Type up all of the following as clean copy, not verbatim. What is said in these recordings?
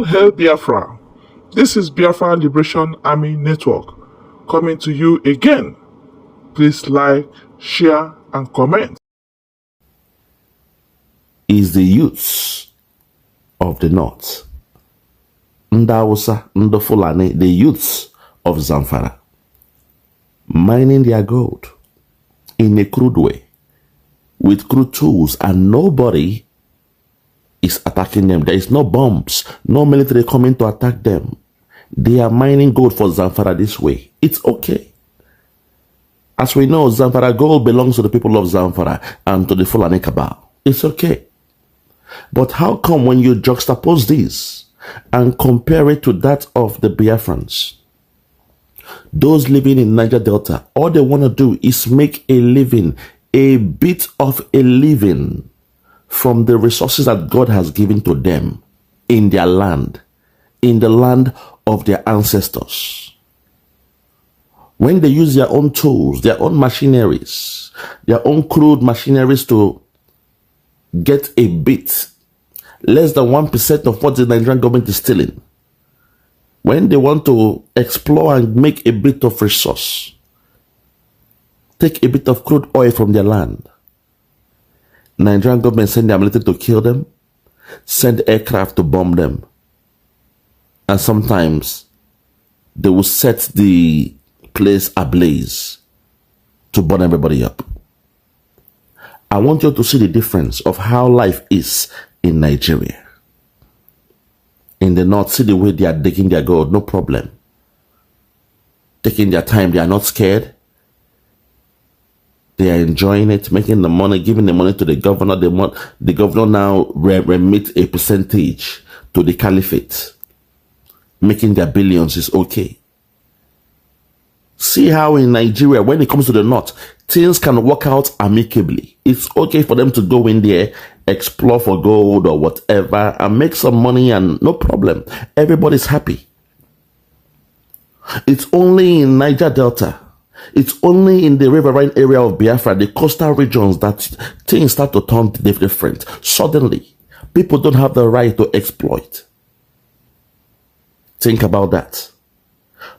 All hail Biafra. This is Biafra Liberation Army Network coming to you again. Please like, share, and comment. Is the youths of the north, Ndawusa, Ndofulani, the youths of Zamfara, mining their gold in a crude way, with crude tools, and nobody is attacking them. There is no bombs, no military coming to attack them. They are mining gold for Zamfara this way. It's okay. As we know, Zamfara gold belongs to the people of Zamfara and to the Fulani cabal. It's okay. But how come when you juxtapose this and compare it to that of the Biafrans, those living in Niger Delta, all they want to do is make a living, a bit of a living from the resources that God has given to them in their land, in the land of their ancestors. When they use their own tools, their own machineries, their own crude machineries to get a bit, less than 1% of what the Nigerian government is stealing, when they want to explore and make a bit of resource, take a bit of crude oil from their land, Nigerian government send their military to kill them, send aircraft to bomb them, and sometimes they will set the place ablaze to burn everybody up. I want you to see the difference of how life is in Nigeria. In the north, see the way they are digging their gold, no problem. Taking their time, they are not scared. They are enjoying it, making the money, giving the money to the governor. The governor now remit a percentage to the caliphate. Making their billions is okay. See how in Nigeria, when it comes to the north, things can work out amicably. It's okay for them to go in there, explore for gold or whatever, and make some money, and no problem. Everybody's happy. It's only in Niger Delta, it's only in the riverine area of Biafra, the coastal regions, that things start to turn different. Suddenly, people don't have the right to exploit. Think about that.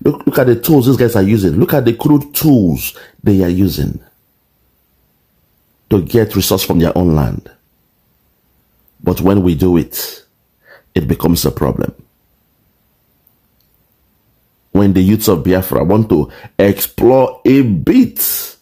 Look at the tools these guys are using. Look at the crude tools they are using to get resource from their own land. But when we do it, it becomes a problem. When the youths of Biafra want to explore a bit,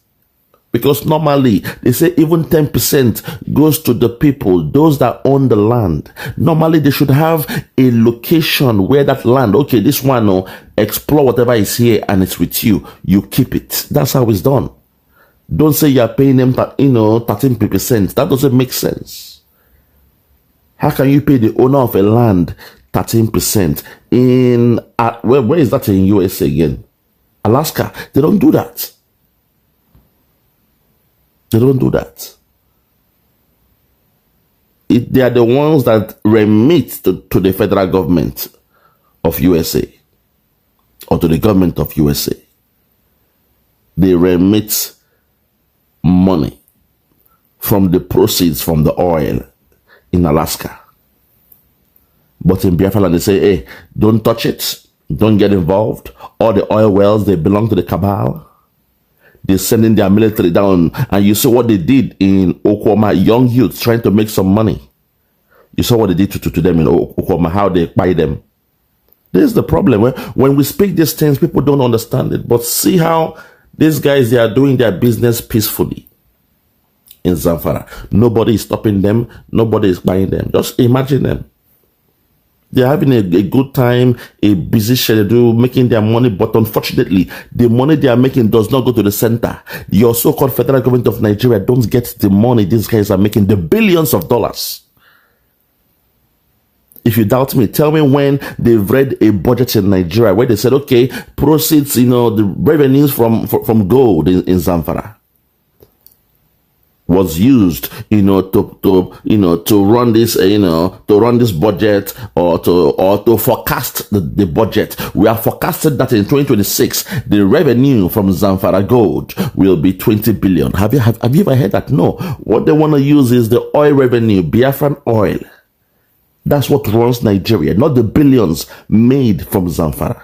because normally they say even 10% goes to the people, those that own the land. Normally they should have a location where that land, okay, this one, explore whatever is here and it's with you. You keep it. That's how it's done. Don't say you're paying them, 13%. That doesn't make sense. How can you pay the owner of a land 13% where is that in USA again? Alaska. They don't do that. They don't do that. They are the ones that remit to the federal government of USA or to the government of USA. They remit money from the proceeds from the oil in Alaska. But in Biafra land, they say, hey, don't touch it. Don't get involved. All the oil wells, they belong to the cabal. They're sending their military down. And you saw what they did in Oklahoma, young youths trying to make some money. You saw what they did to them in Oklahoma, how they buy them. This is the problem. When we speak these things, people don't understand it. But see how these guys, they are doing their business peacefully in Zamfara. Nobody is stopping them. Nobody is buying them. Just imagine them. They're having a good time, a busy schedule, making their money, but unfortunately, the money they are making does not go to the center. Your so-called federal government of Nigeria don't get the money these guys are making, the billions of dollars. If you doubt me, tell me when they've read a budget in Nigeria where they said, okay, proceeds, the revenues from gold in Zamfara was used, to run this, to run this budget or to forecast the budget. We are forecasted that in 2026, the revenue from Zamfara gold will be 20 billion. Have you ever heard that? No. What they want to use is the oil revenue, Biafran oil. That's what runs Nigeria, not the billions made from Zamfara.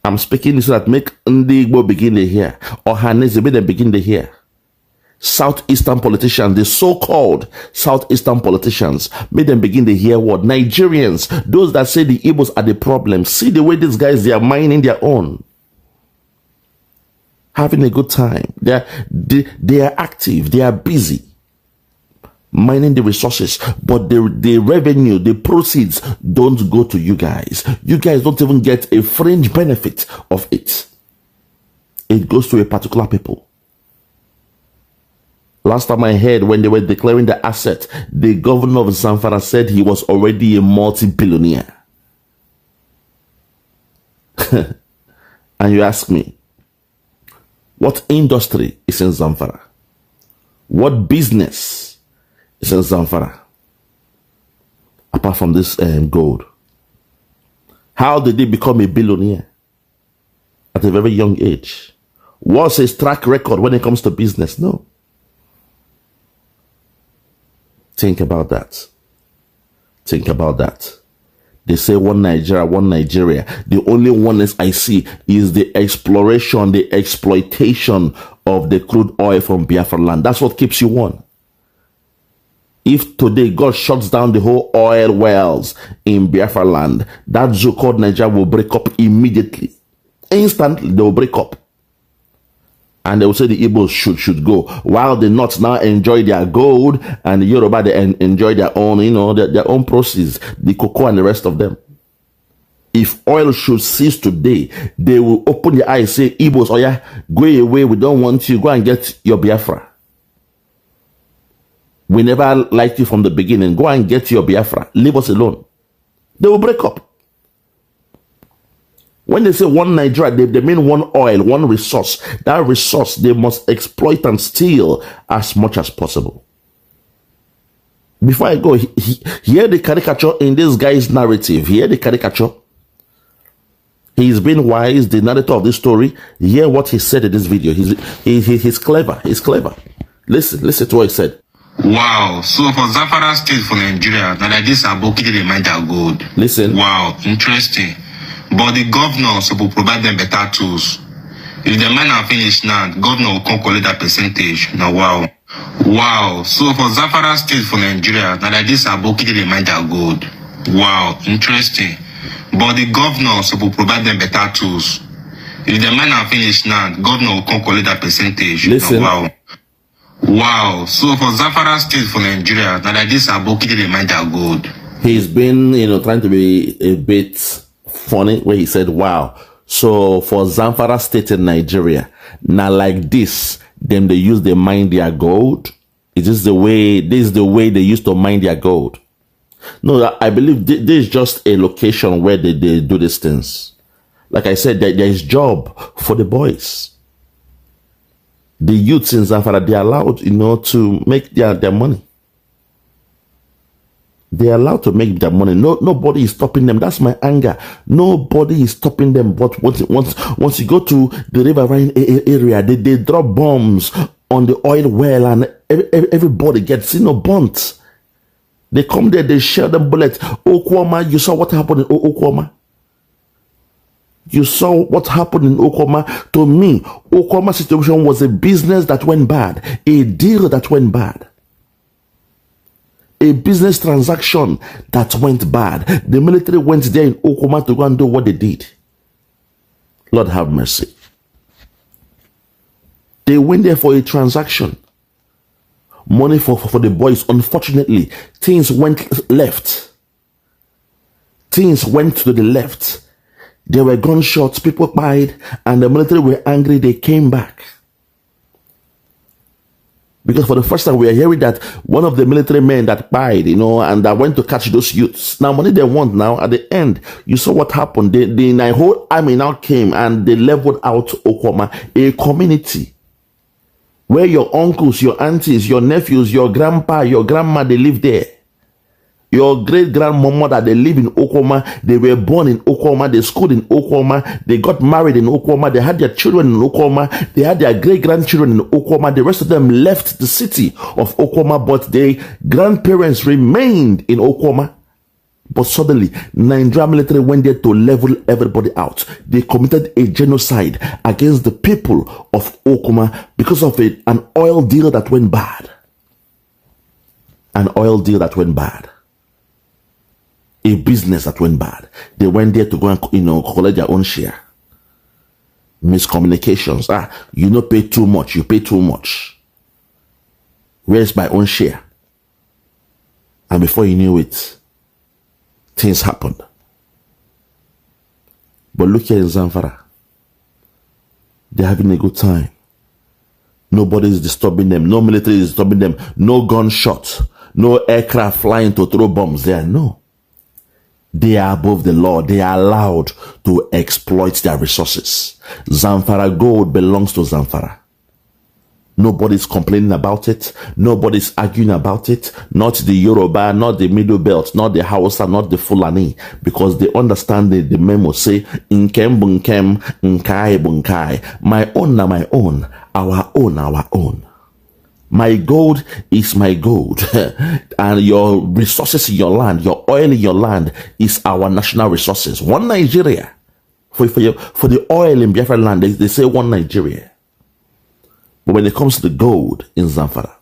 I'm speaking so that make Nnamdi begin to hear, or Hanese make them begin to hear. Southeastern politicians, the so-called Southeastern politicians, made them begin to hear what? Nigerians, those that say the Igbos are the problem. See the way these guys, they are mining their own. Having a good time. They are active. They are busy. Mining the resources. But the revenue, the proceeds don't go to you guys. You guys don't even get a fringe benefit of it. It goes to a particular people. Last time I heard, when they were declaring the asset, the governor of Zamfara said he was already a multi-billionaire. And you ask me, what industry is in Zamfara? What business is in Zamfara? Apart from this gold. How did he become a billionaire at a very young age? What's his track record when it comes to business? No. Think about that. Think about that. They say one Nigeria, one Nigeria. The only oneness I see is the exploration, the exploitation of the crude oil from Biafra land. That's what keeps you one. If today God shuts down the whole oil wells in Biafra land, that zoo called Nigeria will break up immediately. Instantly, they will break up. And they will say the Igbos should go, while the North now enjoy their gold, and the Yoruba, they enjoy their own, their own proceeds, the cocoa and the rest of them. If oil should cease today, they will open their eyes, say, Igbos, oh yeah, go away, we don't want you, go and get your Biafra. We never liked you from the beginning, go and get your Biafra, leave us alone. They will break up. When they say one Nigeria, they mean one oil, one resource. That resource, they must exploit and steal as much as possible. Before I go, hear the caricature in this guy's narrative. Hear the caricature. He's been wise, the narrator of this story. Hear what he said in this video. He's clever. He's clever. Listen to what he said. Wow, so for Zamfara state for Nigeria, now like this Aboki they mine their gold. Listen. Wow, interesting. But the governor will provide them better tools. If the mine are finished now, governor will come collect that percentage. Now wow. Wow, so for Zamfara state for Nigeria, now like this Aboki they mine their gold. Wow, interesting. But the governor will provide them better tools. If the mine are finished now, governor will come collect that percentage. Listen. Now, wow. Wow, so for Zamfara state for Nigeria, now like this Aboki they mine their gold. He's been, trying to be a bit funny where he said, wow. So for Zamfara state in Nigeria, now like this, them they use they mine their gold. Is this the way they used to mine their gold? No, I believe this is just a location where they do these things. Like I said, there is job for the boys. The youths in Zamfara, they are allowed, to make their money. They are allowed to make their money. Nobody is stopping them. That's my anger. Nobody is stopping them. But once you go to the riverine area, they drop bombs on the oil well, and everybody gets burnt. They come there, they shell them bullets. Okwama, you saw what happened in Okwama. You saw what happened in Okwama. To me, Okwama situation was a business that went bad, a deal that went bad. A business transaction that went bad. The military went there in Okwama to go and do what they did. Lord have mercy. They went there for a transaction. Money for the boys. Unfortunately, things went left. Things went to the left. There were gunshots, people died, and the military were angry. They came back. Because for the first time, we are hearing that one of the military men that died, and that went to catch those youths. Now, money they want now, at the end, you saw what happened. The whole army now came and they leveled out Okwama, a community where your uncles, your aunties, your nephews, your grandpa, your grandma, they live there. Your great-grandmother, they live in Okwama, they were born in Okwama, they schooled in Okwama, they got married in Okwama, they had their children in Okwama, they had their great-grandchildren in Okwama, the rest of them left the city of Okwama, but their grandparents remained in Okwama. But suddenly, Nigeria military went there to level everybody out. They committed a genocide against the people of Okwama because of an oil deal that went bad. An oil deal that went bad. A business that went bad. They went there to go and, collect their own share. Miscommunications. You don't pay too much. You pay too much. Where's my own share? And before you knew it, things happened. But look here in Zamfara. They're having a good time. Nobody is disturbing them. No military is disturbing them. No gunshot. No aircraft flying to throw bombs there. No. They are above the law. They are allowed to exploit their resources. Zamfara gold belongs to Zamfara. Nobody's complaining about it. Nobody's arguing about it. Not the Yoruba, not the Middle Belt, not the Hausa, not the Fulani. Because they understand the memo say, Nkem bunkem, nkai bunkai. My own na my own. Our own, our own. My gold is my gold. And your resources in your land, your oil in your land is our national resources. One Nigeria. For the oil in Biafra land, they say one Nigeria. But when it comes to the gold in Zamfara,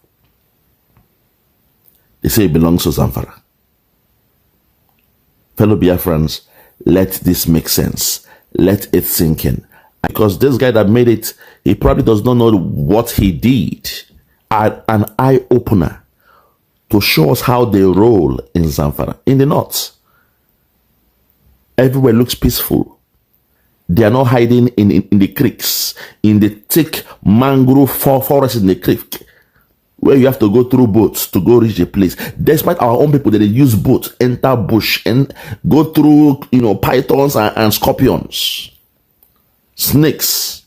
they say it belongs to Zamfara. Fellow Biafrans, let this make sense. Let it sink in. Because this guy that made it, he probably does not know what he did. An eye-opener to show us how they roll in Zamfara. In the north, everywhere looks peaceful. They are not hiding in the creeks, in the thick mangrove forest in the creek, where you have to go through boats to go reach the place. Despite our own people, they use boats, enter bush, and go through, pythons and scorpions, snakes,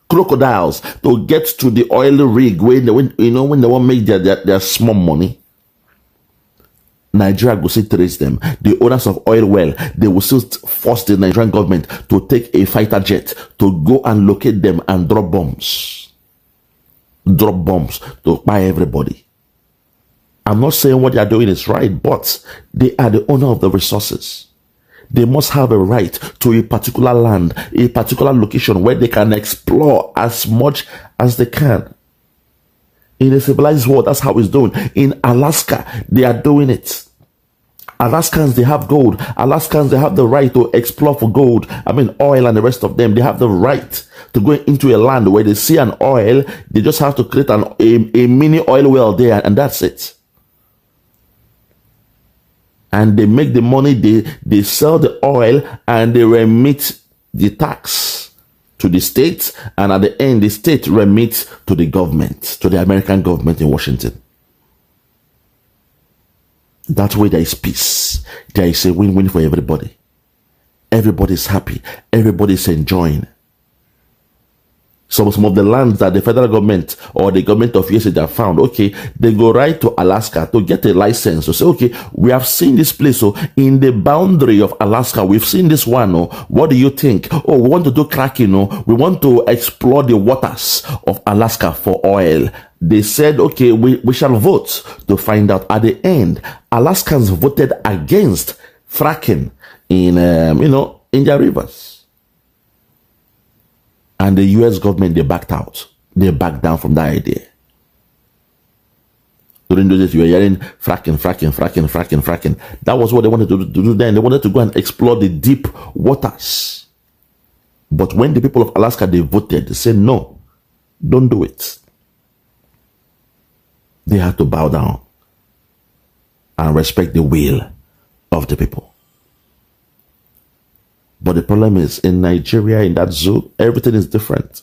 crocodiles to get to the oil rig when they want to make their small money. Nigeria will still trace them. The owners of oil well, they will still force the Nigerian government to take a fighter jet to go and locate them and drop bombs. Drop bombs to buy everybody. I'm not saying what they are doing is right, but they are the owner of the resources. They must have a right to a particular land, a particular location where they can explore as much as they can. In a civilized world, that's how it's done. In Alaska, they are doing it. Alaskans, they have gold. Alaskans, they have the right to explore for gold. Oil and the rest of them. They have the right to go into a land where they see an oil. They just have to create a mini oil well there, and that's it. And they make the money, they sell the oil, and they remit the tax to the state, and at the end, the state remits to the government, to the American government in Washington. That way there is peace. There is a win-win for everybody. Everybody is happy. Everybody is enjoying. Some of the lands that the federal government or the government of USA have found, okay, they go right to Alaska to get a license to say, okay, we have seen this place, so in the boundary of Alaska, we've seen this one, what do you think? Oh, we want to do cracking, we want to explore the waters of Alaska for oil. They said, okay, we shall vote to find out. At the end, Alaskans voted against fracking in their rivers. And the US government, they backed out. They backed down from that idea. During those days, you were hearing fracking. That was what they wanted to do then. They wanted to go and explore the deep waters. But when the people of Alaska, they voted, they said, no, don't do it. They had to bow down and respect the will of the people. But the problem is, in Nigeria, in that zoo, everything is different.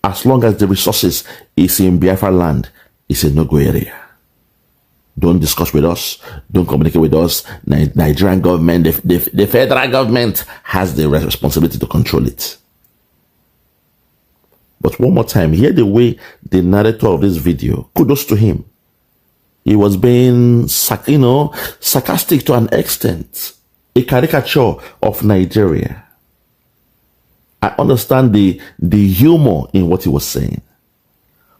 As long as the resources is in Biafra land, it's a no-go area. Don't discuss with us. Don't communicate with us. Nigerian government, the federal government has the responsibility to control it. But one more time, hear the way the narrator of this video, kudos to him. He was being, sarcastic to an extent, a caricature of Nigeria. I understand the humor in what he was saying,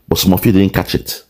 but some of you didn't catch it.